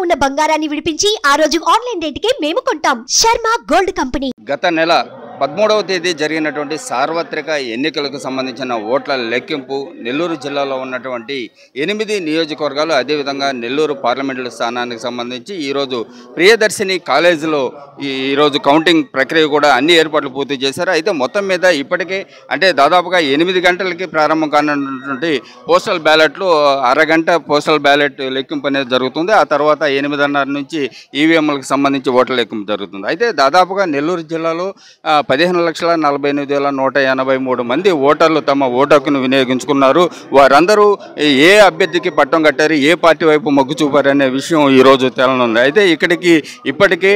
ఉన్న బంగారాన్ని విడిపించి ఆ రోజు ఆన్లైన్ రేటుకే మేము కొంటాం. Sharma gold company. గత నెల 13వ తేదీ జరిగినటువంటి సార్వత్రిక ఎన్నికలకు సంబంధించిన ఓట్ల లెక్కింపు నెల్లూరు జిల్లాలో ఉన్నటువంటి 8 నియోజకవర్గాలు అదేవిధంగా నెల్లూరు పార్లమెంటు స్థానానికి సంబంధించి ఈరోజు ప్రియదర్శిని కాలేజీలో ఈరోజు కౌంటింగ్ ప్రక్రియ కూడా అన్ని ఏర్పాట్లు పూర్తి చేశారు. అయితే మొత్తం మీద ఇప్పటికే అంటే దాదాపుగా 8 గంటలకి ప్రారంభం కానున్నటువంటి పోస్టల్ బ్యాలెట్లు అరగంట పోస్టల్ బ్యాలెట్ లెక్కింపు అనేది జరుగుతుంది. ఆ తర్వాత 8:30 నుంచి ఈవీఎంలకు సంబంధించి ఓట్ల లెక్కింపు జరుగుతుంది. అయితే దాదాపుగా నెల్లూరు జిల్లాలో 15,48,183 మంది ఓటర్లు తమ ఓటు హక్కును వినియోగించుకున్నారు. వారందరూ ఏ అభ్యర్థికి పట్టం కట్టారు, ఏ పార్టీ వైపు మొగ్గు చూపారు అనే విషయం ఈరోజు తేలనుంది. అయితే ఇప్పటికే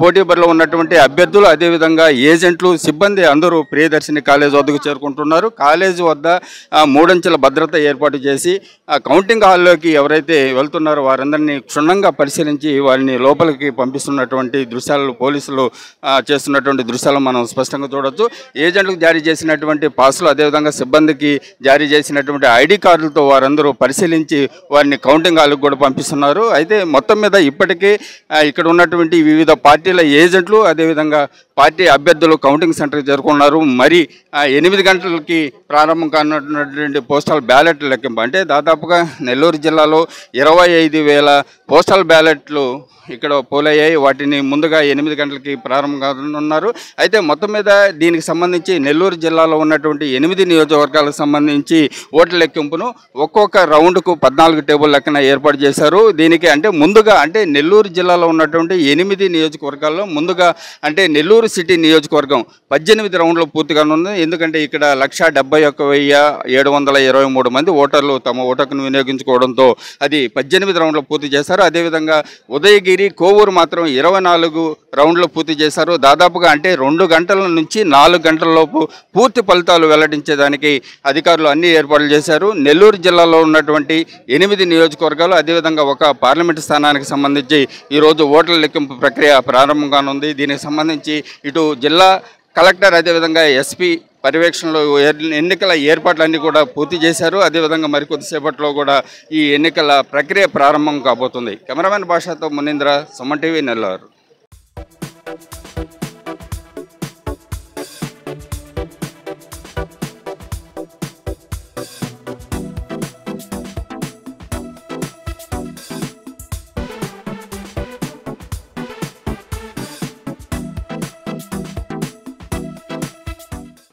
పోటీ బరిలో ఉన్నటువంటి అభ్యర్థులు అదేవిధంగా ఏజెంట్లు సిబ్బంది అందరూ ప్రియదర్శిని కాలేజ్ వద్దకు చేరుకుంటున్నారు. కాలేజీ వద్ద 3 అంచెల భద్రత ఏర్పాటు చేసి కౌంటింగ్ హాల్లోకి ఎవరైతే వెళ్తున్నారో వారందరినీ క్షుణ్ణంగా పరిశీలించి వారిని లోపలికి పంపిస్తున్నటువంటి దృశ్యాలు పోలీసులు చేస్తున్నటువంటి దృశ్యాలు మనం స్పష్టంగా చూడొచ్చు. ఏజెంట్లకు జారీ చేసినటువంటి పాసులు అదేవిధంగా సిబ్బందికి జారీ చేసినటువంటి ఐడి కార్డులతో వారందరూ పరిశీలించి వారిని కౌంటింగ్ హాల్కి కూడా పంపిస్తున్నారు. అయితే మొత్తం మీద ఇప్పటికే ఇక్కడ ఉన్నటువంటి వివిధ పార్టీల ఏజెంట్లు అదేవిధంగా పార్టీ అభ్యర్థులు కౌంటింగ్ సెంటర్కి చేరుకున్నారు. మరి 8 గంటలకి ప్రారంభం కానున్నటువంటి పోస్టల్ బ్యాలెట్ లెక్కింపు అంటే దాదాపుగా నెల్లూరు జిల్లాలో 25,000 పోస్టల్ బ్యాలెట్లు ఇక్కడ పోలయ్యాయి. వాటిని ముందుగా 8 గంటలకి ప్రారంభం కానున్నారు. అయితే మొత్తం మీద దీనికి సంబంధించి నెల్లూరు జిల్లాలో ఉన్నటువంటి 8 నియోజకవర్గాలకు సంబంధించి ఓట్ల లెక్కింపును ఒక్కొక్క రౌండ్కు 14 టేబుల్ లెక్కన ఏర్పాటు చేశారు. దీనికి అంటే ముందుగా అంటే నెల్లూరు జిల్లాలో ఉన్నటువంటి 8 నియోజకవర్గాల్లో ముందుగా అంటే నెల్లూరు సిటీ నియోజకవర్గం 18 రౌండ్లు పూర్తిగా ఉంది. ఎందుకంటే ఇక్కడ 171,723 మంది ఓటర్లు తమ ఓటును వినియోగించుకోవడంతో అది 18 రౌండ్లు పూర్తి చేశారు. అదేవిధంగా ఉదయగిరి కోవూరు మాత్రం 24 రౌండ్లు పూర్తి చేశారు. దాదాపుగా అంటే 2 గంటల నుంచి 4 గంటల లోపు పూర్తి ఫలితాలు వెల్లడించేదానికి అధికారులు అన్ని ఏర్పాట్లు చేశారు. నెల్లూరు జిల్లాలో ఉన్నటువంటి 8 నియోజకవర్గాలు అదేవిధంగా ఒక పార్లమెంటు స్థానానికి సంబంధించి ఈరోజు ఓట్ల లెక్కింపు ప్రక్రియ ప్రారంభం కానుంది. దీనికి సంబంధించి ఇటు జిల్లా కలెక్టర్ అదేవిధంగా ఎస్పీ పర్యవేక్షణలో ఎన్నికల ఏర్పాట్లన్నీ కూడా పూర్తి చేశారు. అదేవిధంగా మరికొద్దిసేపట్లో కూడా ఈ ఎన్నికల ప్రక్రియ ప్రారంభం కాబోతుంది. కెమెరామెన్ భాషతో మునీంద్ర, సుమన్ టీవీ, నెల్లూరు.